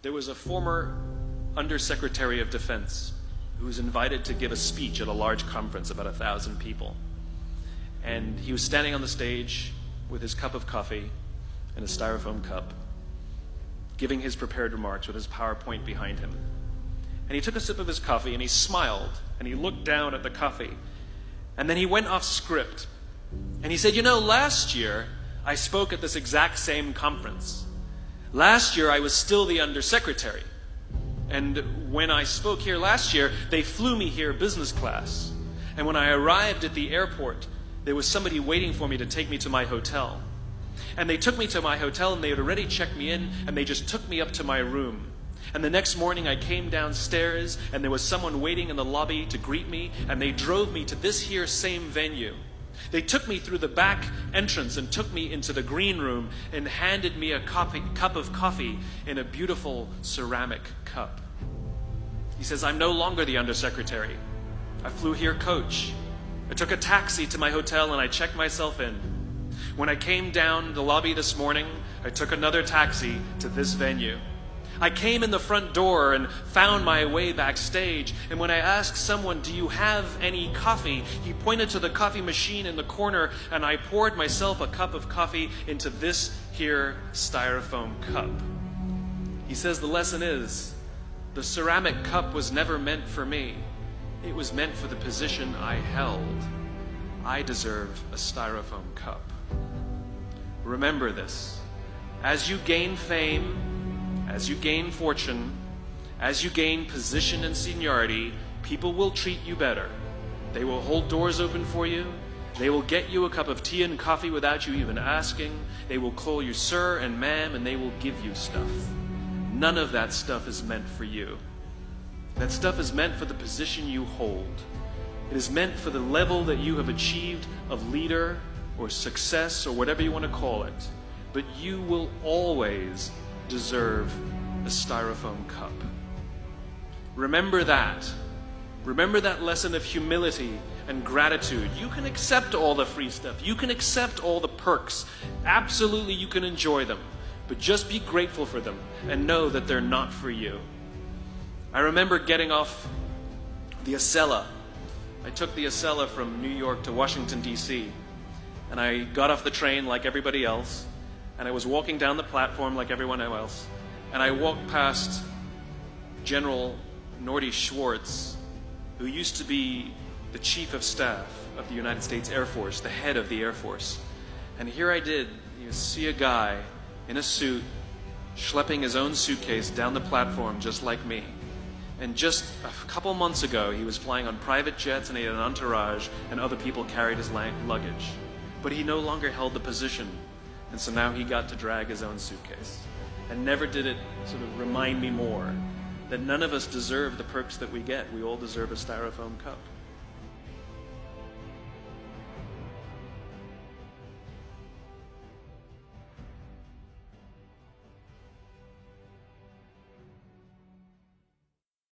There was a former Undersecretary of Defense who was invited to give a speech at a large conference, about 1,000 people. And he was standing on the stage with his cup of coffee and a Styrofoam cup, giving his prepared remarks with his PowerPoint behind him. And he took a sip of his coffee and he smiled and he looked down at the coffee. And then he went off script. And he said, "You know, last year I spoke at this exact same conference. Last year I was still the undersecretary. And when I spoke here last year, they flew me here business class. And when I arrived at the airport, there was somebody waiting for me to take me to my hotel. And they took me to my hotel and they had already checked me in and they just took me up to my room. And the next morning I came downstairs and there was someone waiting in the lobby to greet me and they drove me to this here same venue. They took me through the back entrance and took me into the green room and handed me a cup of coffee in a beautiful ceramic cup." He says, "I'm no longer the undersecretary. I flew here coach. I took a taxi to my hotel and I checked myself in. When I came down the lobby this morning, I took another taxi to this venue. I came in the front door and found my way backstage, and when I asked someone, 'Do you have any coffee?' he pointed to the coffee machine in the corner, and I poured myself a cup of coffee into this here Styrofoam cup." He says the lesson is, the ceramic cup was never meant for me. It was meant for the position I held. I deserve a Styrofoam cup. Remember this. As you gain fame, as you gain fortune, as you gain position and seniority, people will treat you better. They will hold doors open for you. They will get you a cup of tea and coffee without you even asking. They will call you sir and ma'am, and they will give you stuff. None of that stuff is meant for you. That stuff is meant for the position you hold. It is meant for the level that you have achieved of leader or success or whatever you want to call it. But you will always deserve a Styrofoam cup. Remember that. Remember that lesson of humility and gratitude. You can accept all the free stuff. You can accept all the perks. Absolutely, you can enjoy them. But just be grateful for them and know that they're not for you. I remember getting off the Acela. I took the Acela from New York to Washington, D.C. And I got off the train like everybody else. And I was walking down the platform like everyone else. And I walked past General Nordy Schwartz, who used to be the Chief of Staff of the United States Air Force, the head of the Air Force. And here I did, see a guy in a suit schlepping his own suitcase down the platform just like me. And just a couple months ago, he was flying on private jets and he had an entourage and other people carried his luggage. But he no longer held the position. And so now he got to drag his own suitcase. And never did it sort of remind me more that none of us deserve the perks that we get. We all deserve a Styrofoam cup.